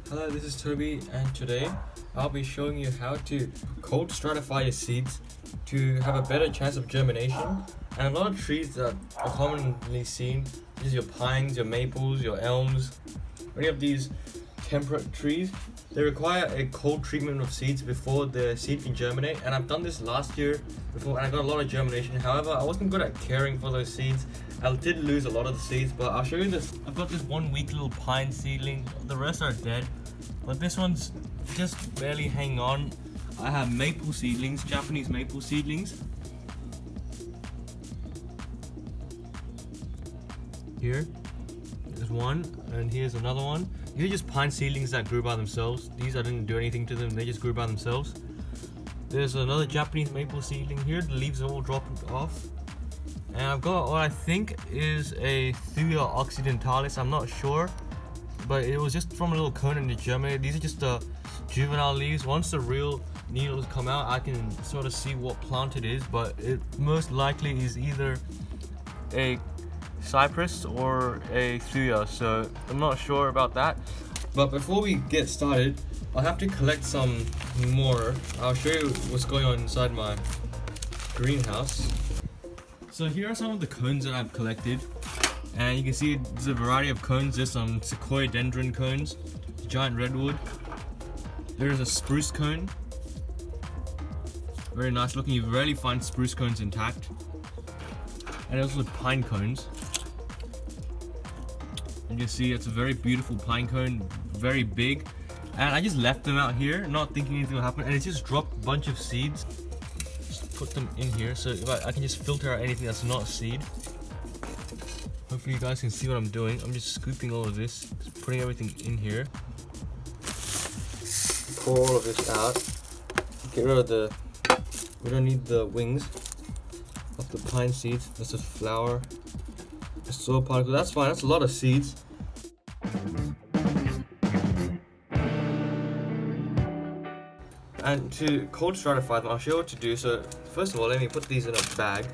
Hello, this is Toby, and today I'll be showing you how to cold stratify your seeds to have a better chance of germination. And a lot of trees that are commonly seen is your pines, your maples, your elms, any of these temperate trees. They require a cold treatment of seeds before the seed can germinate, and I've done this last year before and I got a lot of germination. However, I wasn't good at caring for those seeds. I did lose a lot of the seeds, but I'll show you this. I've got this one weak little pine seedling. The rest are dead, but this one's just barely hanging on. I have maple seedlings, Japanese maple seedlings. Here, there's one, and here's another one. These are just pine seedlings that grew by themselves. These I didn't do anything to them, they just grew by themselves. There's another Japanese maple seedling here, the leaves are all dropped off. And I've got what I think is a Thuja occidentalis, I'm not sure. But it was just from a little cone and it germinated. These are just the juvenile leaves. Once the real needles come out, I can sort of see what plant it is. But it most likely is either a cypress or a Thuja, so I'm not sure about that. But before we get started, I'll have to collect some more. I'll show you what's going on inside my greenhouse. So here are some of the cones that I've collected, and you can see there's a variety of cones. There's some sequoia dendron cones, giant redwood. There's a spruce cone, very nice looking. You rarely find spruce cones intact. And also pine cones. You can see it's a very beautiful pine cone, very big. And I just left them out here, not thinking anything will happen, and it just dropped a bunch of seeds. Put them in here so I can just filter out anything that's not a seed. Hopefully you guys can see what I'm doing. I'm just scooping all of this, just putting everything in here. Pour all of this out. Get rid of we don't need the wings of the pine seeds. That's a flower, a soil particle. That's fine, that's a lot of seeds. And to cold stratify them, I'll show you what to do. So first of all, let me put these in a bag.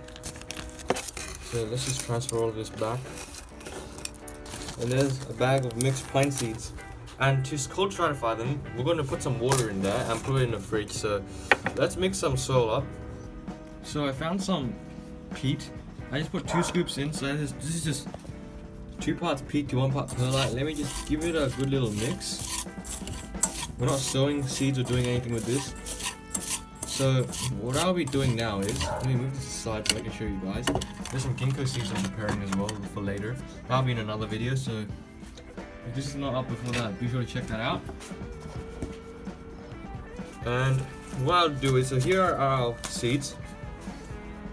So let's just transfer all of this back. And there's a bag of mixed pine seeds. And to cold stratify them, we're going to put some water in there and put it in the fridge. So let's mix some soil up. So I found some peat. I just put 2 scoops in. So this is just 2 parts peat to 1 part perlite. Let me just give it a good little mix. We're not sowing seeds or doing anything with this. So what I'll be doing now is, let me move this aside so I can show you guys. There's some ginkgo seeds I'm preparing as well for later. That'll be in another video, so if this is not up before that, be sure to check that out. And what I'll do is, so here are our seeds.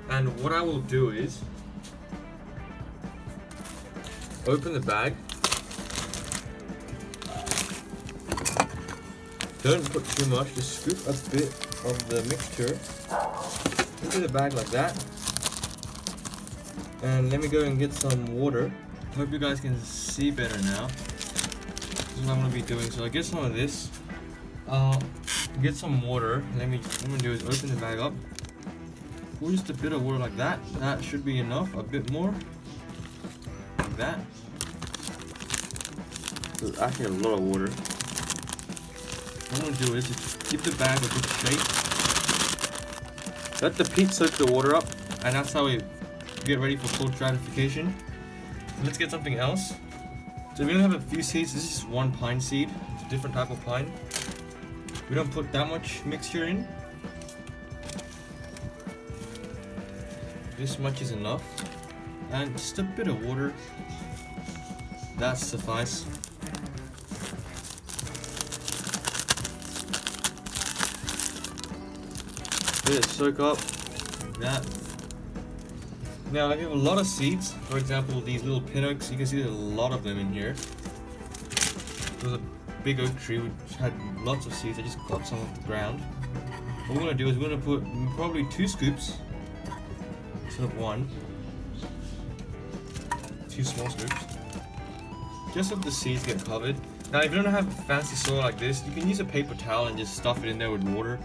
And what I will do is, open the bag. Don't put too much, just scoop a bit of the mixture into the bag like that. And let me go and get some water. Hope you guys can see better now. This is what I'm going to be doing. So I get some of this. Get some water. What I'm going to do is open the bag up. Pour just a bit of water like that. That should be enough. A bit more. Like that. There's actually a lot of water. What I'm going to do is just give the bag a good shake. Let the peat soak the water up, and that's how we get ready for cold stratification. Let's get something else. So we only have a few seeds. This is just 1 pine seed. It's a different type of pine. We don't put that much mixture in. This much is enough. And just a bit of water. That suffices. Let it soak up like that. Now I have a lot of seeds. For example, these little pin oaks, you can see there's a lot of them in here. There's a big oak tree which had lots of seeds. I just got some off the ground. What we're going to do is we're going to put probably 2 scoops instead of 1. 2 small scoops. Just so the seeds get covered. Now if you don't have fancy soil like this, you can use a paper towel and just stuff it in there with water.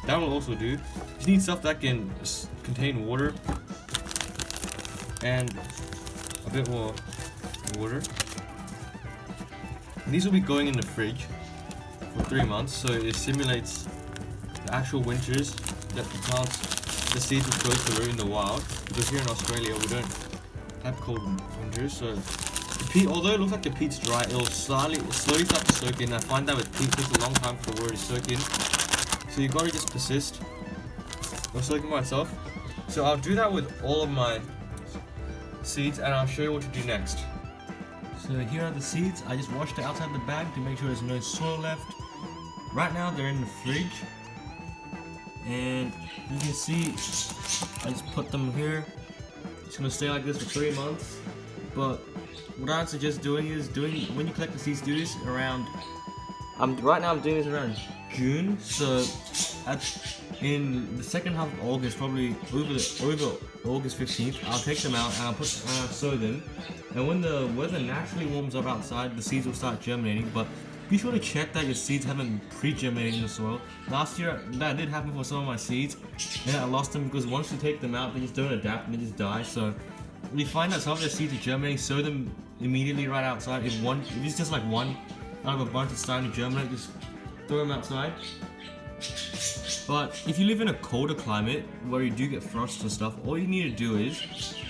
That will also do. You need stuff that can contain water and a bit more water. And these will be going in the fridge. for 3 months, so it simulates the actual winters that the seeds are supposed to root in the wild. Because here in Australia we don't have cold winters, so the peat, although it looks like the peat's dry, it'll slowly start to soak in. I find that with peat it takes a long time for the water to soak in, so you gotta just persist. I'm soaking myself, so I'll do that with all of my seeds, and I'll show you what to do next. So here are the seeds. I just washed it outside the bag to make sure there's no soil left. Right now they're in the fridge, and you can see I just put them here. It's gonna stay like this for 3 months. But what I'd suggest doing is when you collect the seeds, do this around. Right now I'm doing this around June. So in the second half of August, probably over August 15th, I'll take them out and I'll sow them. And when the weather naturally warms up outside, the seeds will start germinating. But be sure to check that your seeds haven't pre-germinated in the soil. Last year that did happen for some of my seeds, and I lost them because once you take them out, they just don't adapt and they just die. So when you find that some of the seeds are germinating, sow them immediately right outside. If it's just like one out of a bunch that's starting to germinate, just throw them outside. But if you live in a colder climate where you do get frost and stuff, all you need to do is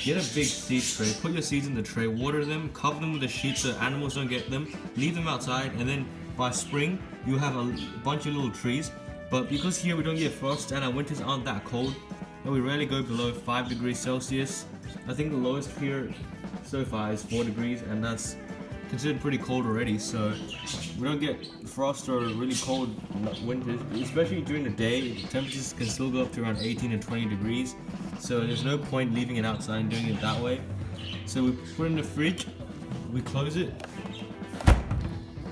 get a big seed tray, put your seeds in the tray, water them, cover them with a sheet so animals don't get them, leave them outside, and then by spring you'll have a bunch of little trees. But because here we don't get frost and our winters aren't that cold, and we rarely go below 5 degrees Celsius. I think the lowest here so far is 4 degrees, and that's considered pretty cold already, so we don't get frost or really cold winters. Especially during the day, temperatures can still go up to around 18 and 20 degrees, so there's no point leaving it outside and doing it that way. So we put it in the fridge, we close it,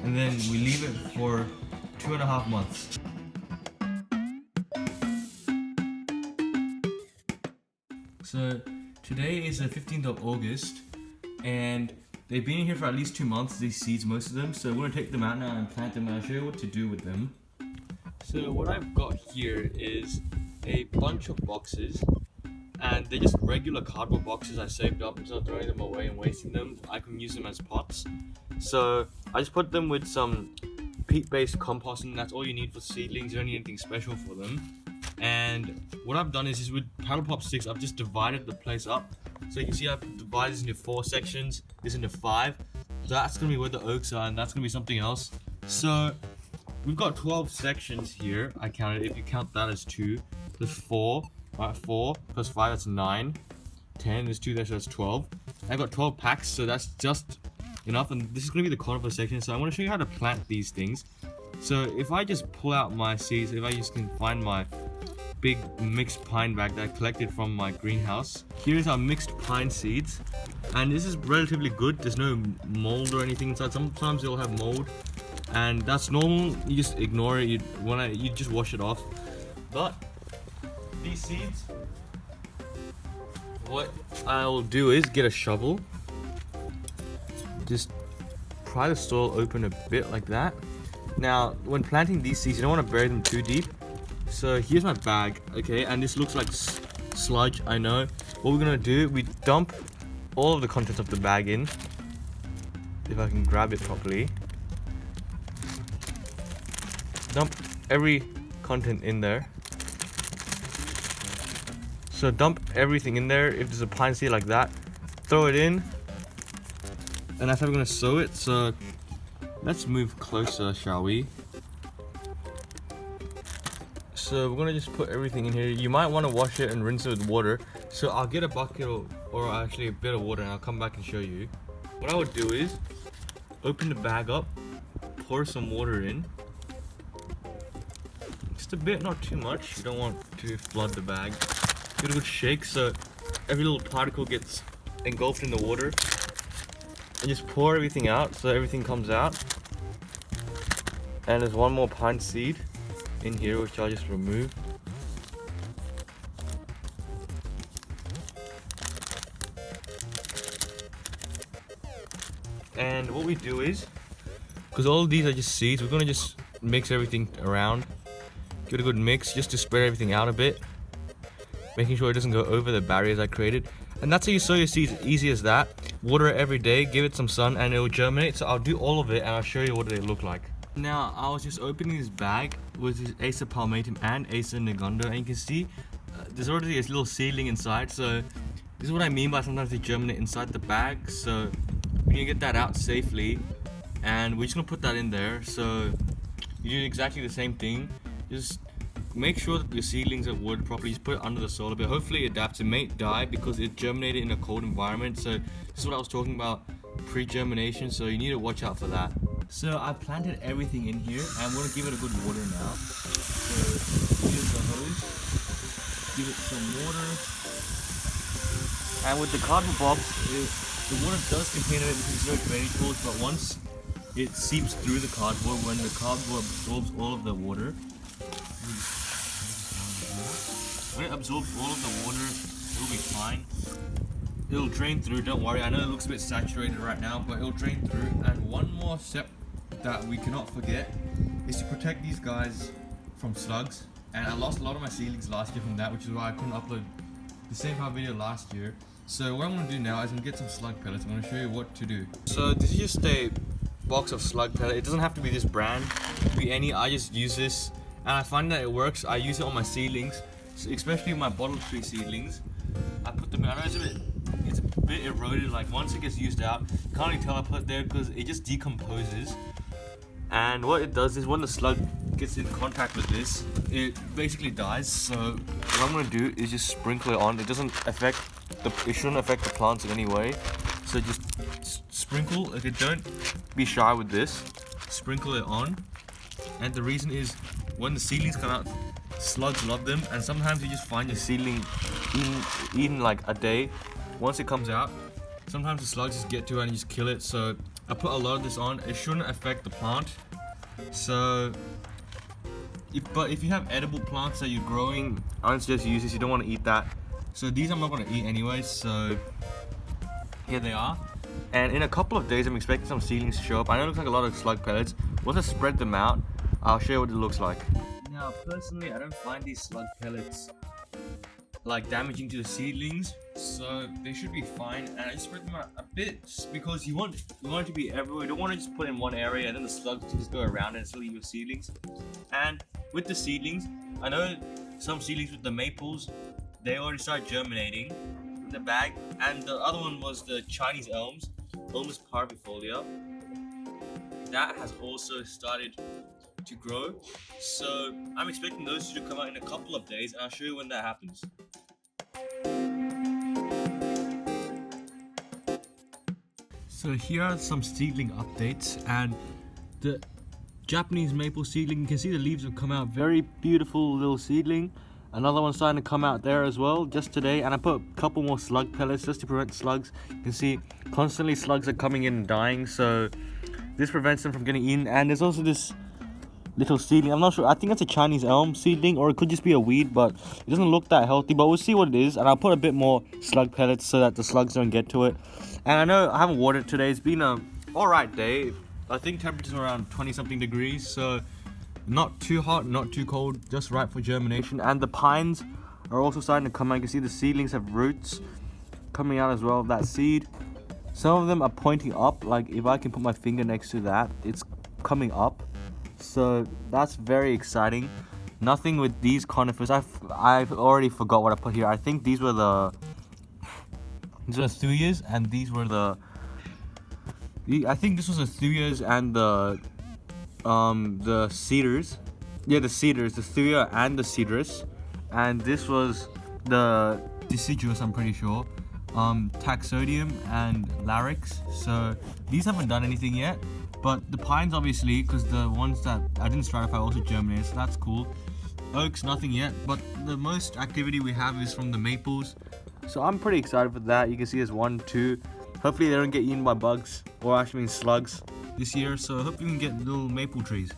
and then we leave it for 2.5 months. So today is the 15th of August, and they've been in here for at least 2 months, these seeds, most of them. So we're going to take them out now and plant them, and I'll show you what to do with them. So what I've got here is a bunch of boxes, and they're just regular cardboard boxes I saved up instead of throwing them away and wasting them. I can use them as pots. So I just put them with some peat-based compost, and that's all you need for seedlings. You don't need anything special for them. And what I've done is with paddle pop sticks, I've just divided the place up. So you can see I've divided this into 4 sections, this into 5. So that's going to be where the oaks are, and that's going to be something else. So we've got 12 sections here. I counted, if you count that as 2, there's 4. Alright, 4 plus 5, that's 9. 10, there's 2 there, so that's 12. I've got 12 packs, so that's just enough. And this is going to be the conifer section, so I want to show you how to plant these things. So if I just pull out my seeds, if I just can find my big mixed pine bag that I collected from my greenhouse. Here's our mixed pine seeds, and this is relatively good. There's no mold or anything inside. Sometimes it'll have mold, and that's normal. You just ignore it. You just wash it off. But these seeds, what I'll do is get a shovel, just pry the soil open a bit like that. Now when planting these seeds, you don't want to bury them too deep. So here's my bag, okay, and this looks like sludge, I know. What we're gonna do, we dump all of the contents of the bag in, if I can grab it properly. Dump every content in there. So dump everything in there. If there's a pine seed like that, throw it in, and that's how we're gonna sow it. So let's move closer, shall we? So we're gonna just put everything in here. You might want to wash it and rinse it with water. So I'll get a bucket or actually a bit of water, and I'll come back and show you. What I would do is open the bag up, pour some water in. Just a bit, not too much. You don't want to flood the bag. Give it a good shake so every little particle gets engulfed in the water. And just pour everything out so everything comes out. And there's one more pine seed in here, which I'll just remove. And what we do is, because all of these are just seeds, we're gonna just mix everything around. Give it a good mix just to spread everything out a bit, making sure it doesn't go over the barriers I created. And that's how you sow your seeds, easy as that. Water it every day, give it some sun, and it will germinate. So I'll do all of it and I'll show you what they look like. Now I was just opening this bag with this Acer palmatum and Acer negundo, and you can see there's already a little seedling inside. So this is what I mean by sometimes they germinate inside the bag. So we need to get that out safely, and we're just gonna put that in there. So you do exactly the same thing. Just make sure that your seedlings are watered properly. Just put it under the soil a bit. Hopefully it adapts. It may die because it germinated in a cold environment. So this is what I was talking about, pre-germination. So you need to watch out for that. So I planted everything in here, and I'm going to give it a good water now. So here's the hose, give it some water, and with the cardboard box, the water does contain a bit because it's no drainage holes, but once it seeps through the cardboard, when the cardboard absorbs all of the water, when it absorbs all of the water, it'll be fine. It'll drain through, don't worry. I know it looks a bit saturated right now, but it'll drain through. And one more step that we cannot forget is to protect these guys from slugs. And I lost a lot of my seedlings last year from that, which is why I couldn't upload the same kind of video last year. So what I'm going to do now is I'm going to get some slug pellets. I'm going to show you what to do. So this is just a box of slug pellet. It doesn't have to be this brand, it could be any. I just use this, and I find that it works. I use it on my seedlings, so especially my bottle tree seedlings. I put them in. I know it's a bit eroded, like once it gets used out, you can't really tell I put it there because it just decomposes. And what it does is when the slug gets in contact with this, it basically dies. So what I'm going to do is just sprinkle it on. It shouldn't affect the plants in any way. So just sprinkle. Okay, don't be shy with this. Sprinkle it on. And the reason is when the seedlings come out, slugs love them, and sometimes you just find your seedling eaten like a day. Once it comes out, sometimes the slugs just get to it and just kill it. So I put a lot of this on. It shouldn't affect the plant. So if you have edible plants that you're growing, I don't suggest you use this. You don't want to eat that. So these I'm not going to eat anyway. So here they are. And in a couple of days, I'm expecting some seedlings to show up. I know it looks like a lot of slug pellets. Once I spread them out, I'll show you what it looks like. Now, personally, I don't find these slug pellets like damaging to the seedlings, so they should be fine. And I just spread them out a bit because you want it to be everywhere. You don't want to just put in one area and then the slugs just go around and still eat your seedlings. And with the seedlings, I know some seedlings with the maples, they already start germinating in the bag, and the other one was the Chinese elms, Ulmus parvifolia. That has also started to grow, so I'm expecting those to come out in a couple of days, and I'll show you when that happens. So here are some seedling updates, and the Japanese maple seedling, you can see the leaves have come out, very beautiful little seedling. Another one's starting to come out there as well just today, and I put a couple more slug pellets just to prevent slugs. You can see constantly slugs are coming in and dying, so this prevents them from getting eaten. And there's also this little seedling, I'm not sure, I think it's a Chinese elm seedling, or it could just be a weed, but it doesn't look that healthy, but we'll see what it is. And I'll put a bit more slug pellets so that the slugs don't get to it. And I know I haven't watered today. It's been a alright day. I think temperature's around 20 something degrees, so not too hot, not too cold, just right for germination. And the pines are also starting to come out. You can see the seedlings have roots coming out as well of that seed. Some of them are pointing up, like if I can put my finger next to that, it's coming up. So that's very exciting. Nothing with these conifers. I've already forgot what I put here. I think these were the Thuyas, and these were I think this was the Thuyas and the cedars. Yeah, the cedars, the Thuja and the cedrus. And this was the deciduous, I'm pretty sure. Taxodium and larix. So these haven't done anything yet. But the pines, obviously, because the ones that I didn't stratify also germinated, so that's cool. Oaks, nothing yet, but the most activity we have is from the maples. So I'm pretty excited for that. You can see there's 1, 2. Hopefully they don't get eaten by bugs, or actually slugs this year. So hopefully we can get little maple trees.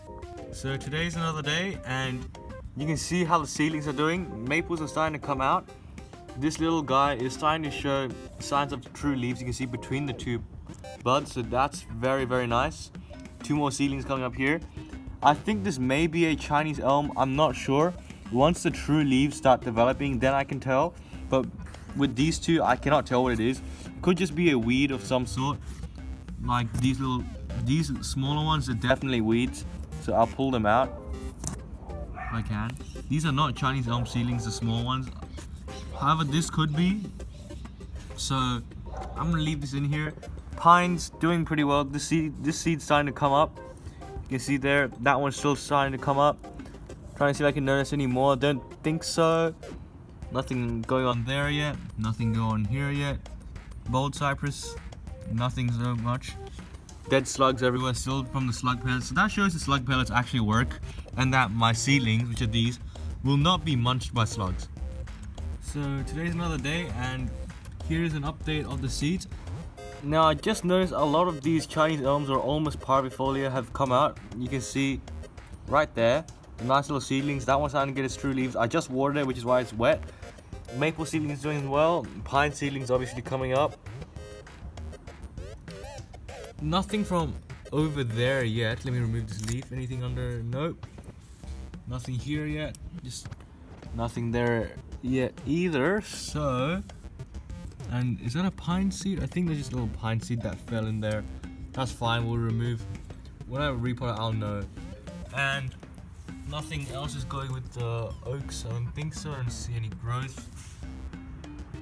So today's another day, and you can see how the seedlings are doing. Maples are starting to come out. This little guy is starting to show signs of true leaves. You can see between the two buds, so that's very, very nice. 2 more seedlings coming up here. I think this may be a Chinese elm, I'm not sure. Once the true leaves start developing, then I can tell. But with these two, I cannot tell what it is. It could just be a weed of some sort. Like these smaller ones are definitely weeds. So I'll pull them out if I can. These are not Chinese elm seedlings, the small ones. However, this could be. So I'm gonna leave this in here. Pine's doing pretty well. This seed's starting to come up. You can see there, that one's still starting to come up. Trying to see if I can notice any more. Don't think so. Nothing going on there yet. Nothing going on here yet. Bold cypress, nothing so much. Dead slugs everywhere still from the slug pellets. So that shows the slug pellets actually work, and that my seedlings, which are these, will not be munched by slugs. So today's another day, and here's an update of the seeds. Now I just noticed a lot of these Chinese elms or Ulmus parvifolia have come out. You can see right there, the nice little seedlings. That one's starting to get its true leaves. I just watered it, which is why it's wet. Maple seedling is doing well. Pine seedlings obviously coming up. Nothing from over there yet. Let me remove this leaf. Anything under? Nope. Nothing here yet. Just nothing there yet either. So, and is that a pine seed? I think there's just a little pine seed that fell in there. That's fine. We'll remove. When I repot it, I'll know. And nothing else is going with the oaks. I don't think so. I don't see any growth.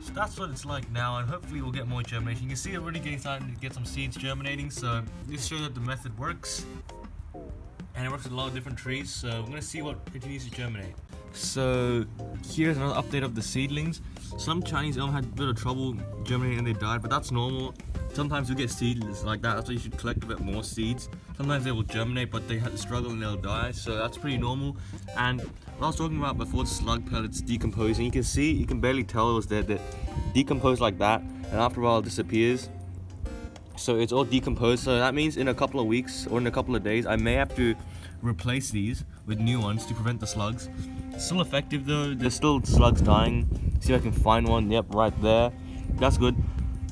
So that's what it's like now, and hopefully we'll get more germination. You can see already starting to get some seeds germinating, so this shows that the method works. And it works with a lot of different trees, so we're going to see what continues to germinate. So here's another update of the seedlings. Some Chinese elm had a bit of trouble germinating and they died, but that's normal. Sometimes you get seeds like that, that's why you should collect a bit more seeds. Sometimes they will germinate, but they have to struggle and they'll die, so that's pretty normal. And what I was talking about before, the slug pellets decomposing, you can see, you can barely tell it was there, that decomposed like that, and after a while it disappears. So it's all decomposed, so that means in a couple of weeks or in a couple of days, I may have to replace these with new ones to prevent the slugs. It's still effective though, there's still slugs dying. See if I can find one, yep, right there. That's good.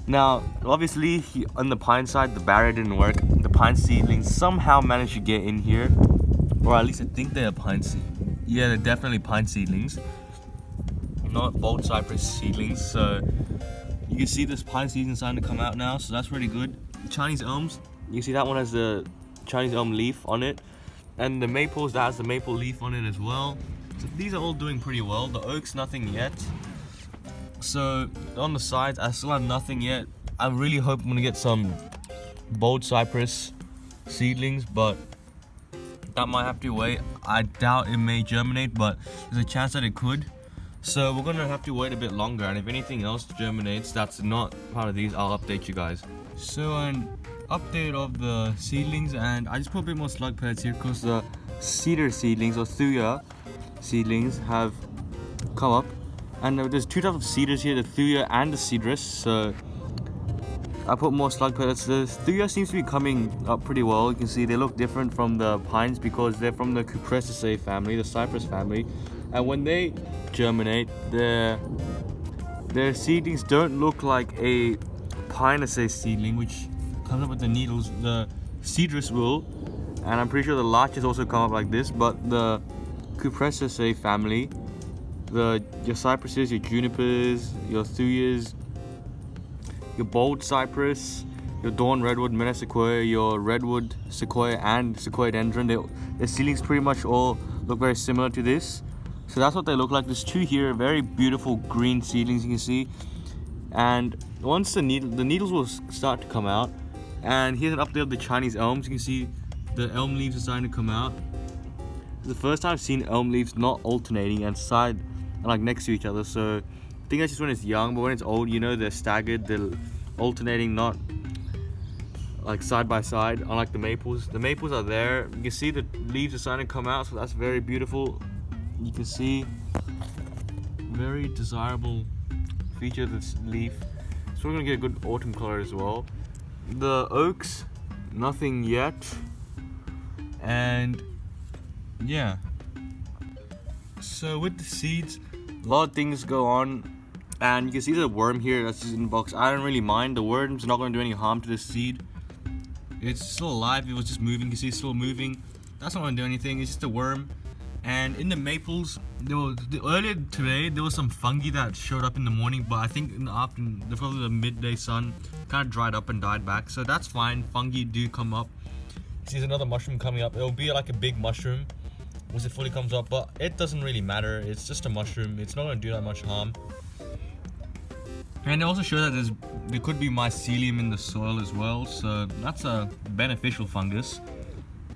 Now, obviously, on the pine side, the barrier didn't work. The pine seedlings somehow managed to get in here, or at least I think they're pine seed. Yeah, they're definitely pine seedlings, not bold cypress seedlings. So you can see this pine seedling starting to come out now, so that's pretty good. Chinese elms, you see that one has the Chinese elm leaf on it, and the maples, that has the maple leaf on it as well. So these are all doing pretty well. The oaks, nothing yet. So on the sides, I still have nothing yet. I really hope I'm gonna get some bold cypress seedlings, but that might have to wait. I doubt it may germinate, but there's a chance that it could. So we're gonna have to wait a bit longer, and if anything else germinates that's not part of these, I'll update you guys. So an update of the seedlings, and I just put a bit more slug pellets here because the cedar seedlings or Thuja seedlings have come up. And there's two types of cedars here, the Thuja and the cedrus, so I put more slug pellets. The Thuja seems to be coming up pretty well. You can see they look different from the pines because they're from the Cuckoo family, the cypress family. And when they germinate, their seedlings don't look like a Pinus seedling, which comes up with the needles. The cedrus will, and I'm pretty sure the larches also come up like this, but the Cuckoo family, your cypresses, your junipers, your Thujas, your bold cypress, your dawn redwood, meadow sequoia, your redwood sequoia, and sequoia dendron, their seedlings pretty much all look very similar to this. So that's what they look like. There's two here, very beautiful green seedlings you can see. And once the needles will start to come out. And here's an update of the Chinese elms. You can see the elm leaves are starting to come out. It's the first time I've seen elm leaves not alternating and like next to each other. So I think that's just when it's young, but when it's old, you know, they're staggered, they're alternating, not like side by side, unlike the maples. The maples are there. You can see the leaves are starting to come out, so that's very beautiful. You can see very desirable feature of this leaf. So we're gonna get a good autumn color as well. The oaks, nothing yet. And yeah. So with the seeds, a lot of things go on, and you can see the worm here that's just in the box. I don't really mind. The worm's not going to do any harm to the seed. It's still alive. It was just moving. You can see it's still moving. That's not going to do anything. It's just a worm. And in the maples, earlier today there was some fungi that showed up in the morning, but I think in the afternoon, probably the midday sun kind of dried up and died back. So that's fine. Fungi do come up. See, another mushroom coming up. It'll be like a big mushroom once it fully comes up, but it doesn't really matter. It's just a mushroom. It's not going to do that much harm. And it also shows that there could be mycelium in the soil as well, so that's a beneficial fungus,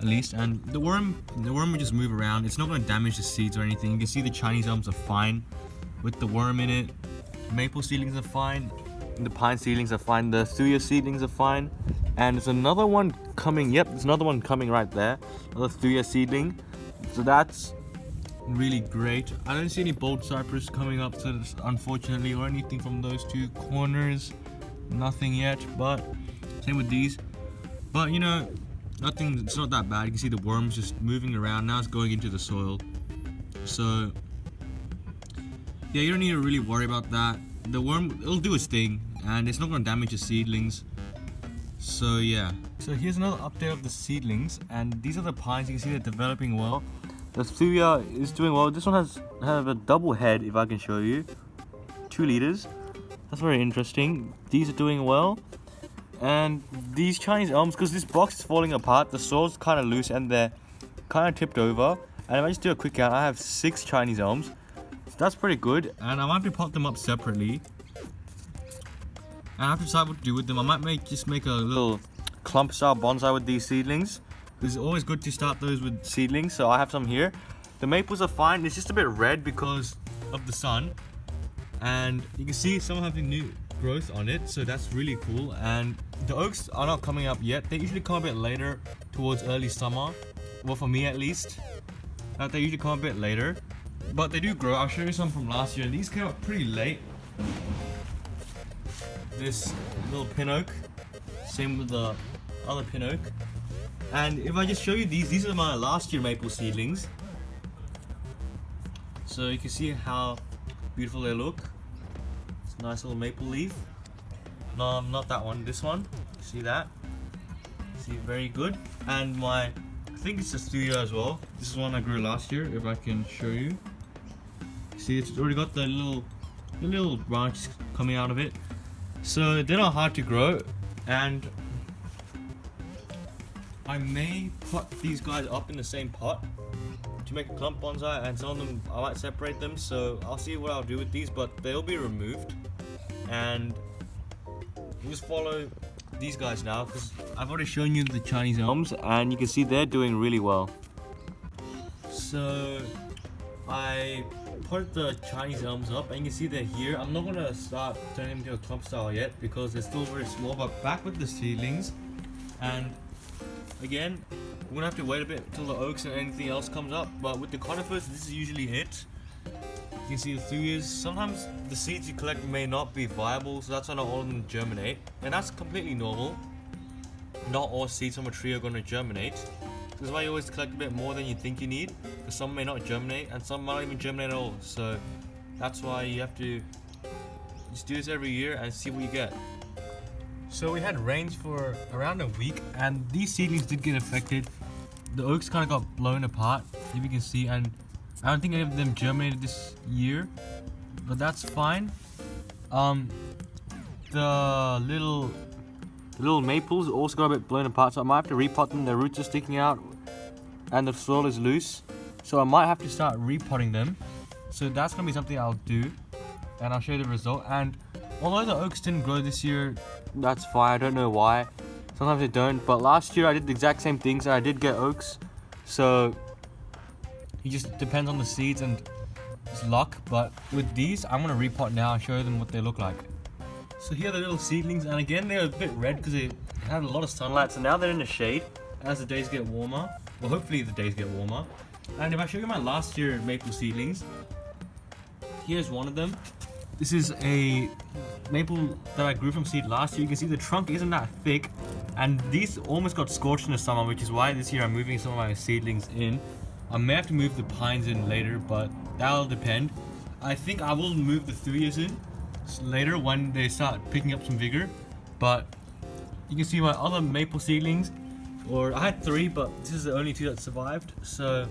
at least. And the worm will just move around. It's not going to damage the seeds or anything. You can see the Chinese elms are fine with the worm in it. Maple seedlings are fine. The pine seedlings are fine. The Thuja seedlings are fine. And there's another one coming. Yep, there's another one coming right there. Another Thuja seedling. So that's really great. I don't see any bold cypress coming up to this, unfortunately, or anything from those two corners. Nothing yet, but same with these. But you know, nothing. It's not that bad. You can see the worms just moving around. Now it's going into the soil. So yeah, you don't need to really worry about that. The worm, it'll do its thing, and it's not going to damage the seedlings. So yeah. So here's another update of the seedlings, and these are the pines. You can see they're developing well. The Thuja is doing well. This one has a double head, if I can show you. 2 liters. That's very interesting. These are doing well. And these Chinese elms, because this box is falling apart, the soil's kind of loose and they're kind of tipped over. And if I just do a quick count, I have 6 Chinese elms. So that's pretty good. And I might be pot them up separately. And I have to decide what to do with them. I might just make a little clump style bonsai with these seedlings. It's always good to start those with seedlings, so I have some here. The maples are fine. It's just a bit red because of the sun, and you can see some having new growth on it, so that's really cool. And the oaks are not coming up yet. They usually come a bit later, towards early summer. Well, for me at least, they usually come a bit later, but they do grow. I'll show you some from last year. These came up pretty late. This little pin oak, same with the other pin oak. And if I just show you these are my last year maple seedlings. So you can see how beautiful they look. It's a nice little maple leaf. No, not that one, this one. See that? See, very good. And I think it's a Thuja as well. This is one I grew last year, if I can show you. See, it's already got the little branches coming out of it. So they're not hard to grow, and I may pot these guys up in the same pot to make a clump bonsai, and some of them I might separate them, so I'll see what I'll do with these, but they'll be removed. And you just follow these guys now, because I've already shown you the Chinese elms and you can see they're doing really well. So I put the Chinese elms up and you can see they're here. I'm not going to start turning them into a clump style yet because they're still very small, but back with the seedlings. And again, we're gonna have to wait a bit until the oaks and anything else comes up, but with the conifers, this is usually it. You can see the Thujas. Sometimes the seeds you collect may not be viable, so that's why not all of them germinate, and that's completely normal. Not all seeds from a tree are going to germinate. This is why you always collect a bit more than you think you need, because some may not germinate and some might not even germinate at all. So that's why you have to just do this every year and see what you get. So we had rains for around a week and these seedlings did get affected. The oaks kind of got blown apart, if you can see, and I don't think any of them germinated this year, but that's fine. The little maples also got a bit blown apart, so I might have to repot them. Their roots are sticking out and the soil is loose, so I might have to start repotting them. So that's gonna be something I'll do, and I'll show you the result. And although the oaks didn't grow this year, that's fine. I don't know why. Sometimes they don't, but last year I did the exact same things and I did get oaks. So it just depends on the seeds and it's luck. But with these, I'm gonna repot now and show them what they look like. So here are the little seedlings, and again they're a bit red because they had a lot of sunlight. So now they're in the shade as the days get warmer. Well, hopefully the days get warmer. And if I show you my last year maple seedlings, here's one of them. This is a maple that I grew from seed last year. You can see the trunk isn't that thick, and these almost got scorched in the summer, which is why this year I'm moving some of my seedlings in. I may have to move the pines in later, but that'll depend. I think I will move the Thujas in later when they start picking up some vigor. But you can see my other maple seedlings, or I had 3, but this is the only 2 that survived. So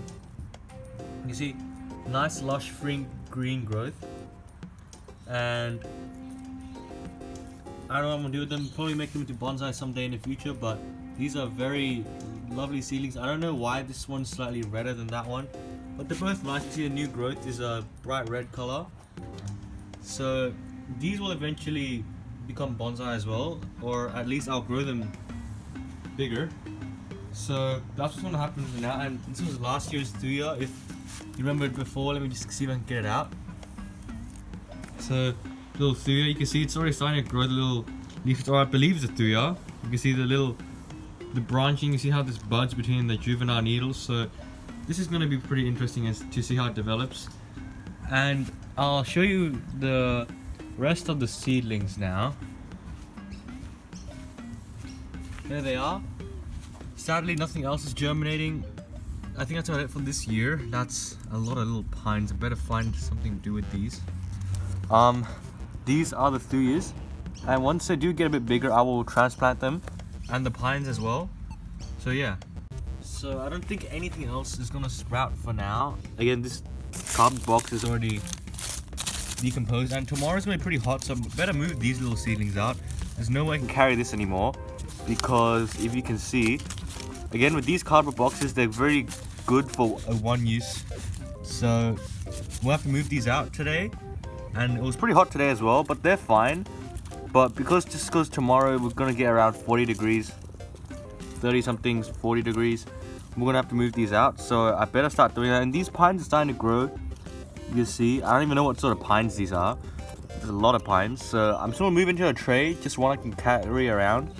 you can see nice lush green growth. And I don't know what I'm gonna do with them. Probably make them into bonsai someday in the future, but these are very lovely seedlings. I don't know why this one's slightly redder than that one, but they're both nice. You see the new growth is a bright red color. So these will eventually become bonsai as well, or at least I'll grow them bigger. So that's what's gonna happen now. And this was last year's Thuja. If you remember it before, let me just see if I can get it out. So little Thuja, you can see it's already starting to grow the little leaves, or I believe it's a Thuja. You can see the branching. You see how this buds between the juvenile needles. So this is gonna be pretty interesting to see how it develops. And I'll show you the rest of the seedlings now. There they are. Sadly, nothing else is germinating. I think that's about it for this year. That's a lot of little pines. I better find something to do with these. These are the Thujas, and once they do get a bit bigger, I will transplant them, and the pines as well. So yeah. So I don't think anything else is gonna sprout for now. Again, this cardboard box is already decomposed, and tomorrow's gonna be pretty hot, so I better move these little seedlings out. There's no way I can carry this anymore, because if you can see, again with these cardboard boxes, they're very good for one use. So we'll have to move these out today, and it was pretty hot today as well, but they're fine. But because tomorrow we're gonna get around 40 degrees, 30 somethings, 40 degrees, we're gonna have to move these out. So I better start doing that. And these pines are starting to grow. You can see, I don't even know what sort of pines these are. There's a lot of pines. So I'm just gonna move into a tray, just one I can carry around.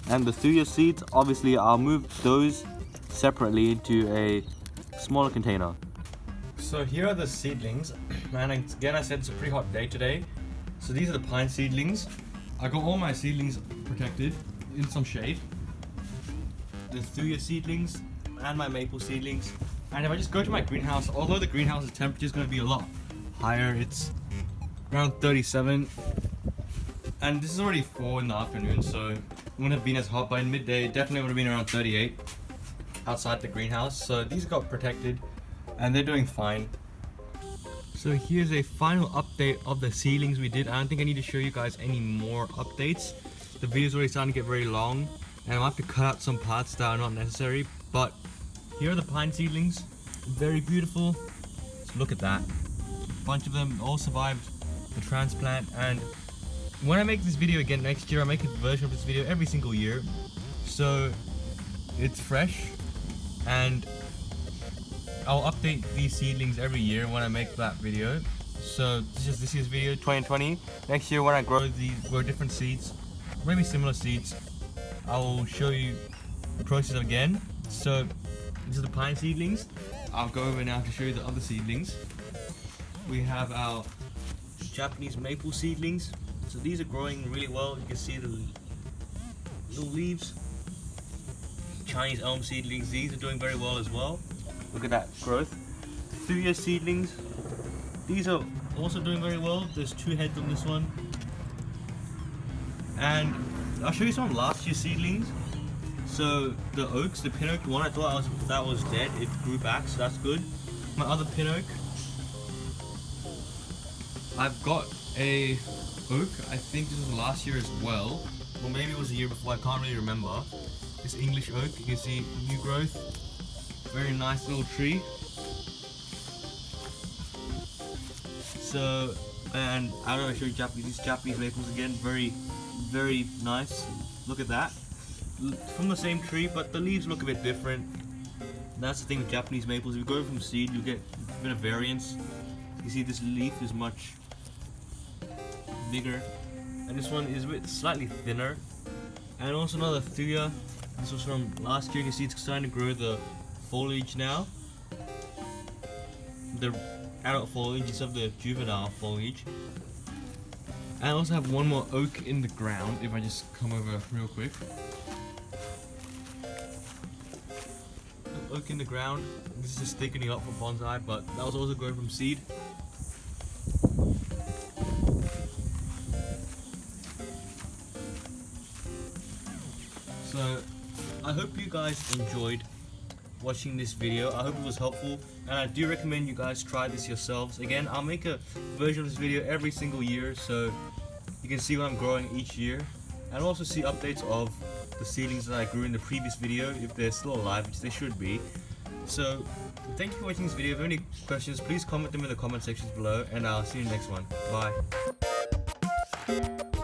And the Thuja seeds, obviously I'll move those separately into a smaller container. So here are the seedlings. And again, I said it's a pretty hot day today. So these are the pine seedlings. I got all my seedlings protected in some shade. The Thuja seedlings and my maple seedlings. And if I just go to my greenhouse, although the greenhouse's temperature is going to be a lot higher, it's around 37. And this is already 4 in the afternoon, so it wouldn't have been as hot. By midday, it definitely would have been around 38 outside the greenhouse. So these got protected and they're doing fine. So here's a final update of the seedlings we did. I don't think I need to show you guys any more updates. The video's already starting to get very long, and I'll have to cut out some parts that are not necessary. But here are the pine seedlings. Very beautiful. Just look at that. A bunch of them all survived the transplant. And when I make this video again next year, I make a version of this video every single year. So it's fresh, and I'll update these seedlings every year when I make that video. So this year's video 2020. Next year when I grow different seeds, maybe similar seeds, I will show you the process again. So these are the pine seedlings. I'll go over now to show you the other seedlings. We have our Japanese maple seedlings. So these are growing really well. You can see the little leaves. Chinese elm seedlings, these are doing very well as well. Look at that growth. Thuja seedlings, these are also doing very well. There's 2 heads on this one. And I'll show you some of last year's seedlings. So the oaks, the pin oak one, I thought that was dead. It grew back, so that's good. My other pin oak, I've got a oak. I think this was last year as well, or maybe it was the year before. I can't really remember. This English oak, you can see new growth. Very nice little tree. So, and I don't know, I show you these Japanese maples again. Very, very nice. Look at that. From the same tree, but the leaves look a bit different. That's the thing with Japanese maples. If you go from seed, you get a bit of variance. You see this leaf is much bigger, and this one is a bit slightly thinner. And also another Thuja. This was from last year. You can see it's starting to grow the foliage now. The adult foliage instead of the juvenile foliage. I also have one more oak in the ground. If I just come over real quick. Oak in the ground. This is just thickening up for bonsai, but that was also grown from seed. So I hope you guys enjoyed watching this video. I hope it was helpful, and I do recommend you guys try this yourselves. Again, I'll make a version of this video every single year, so you can see what I'm growing each year. and also see updates of the seedlings that I grew in the previous video if they're still alive, which they should be. So thank you for watching this video. If you have any questions, please comment them in the comment sections below, and I'll see you in the next one. Bye.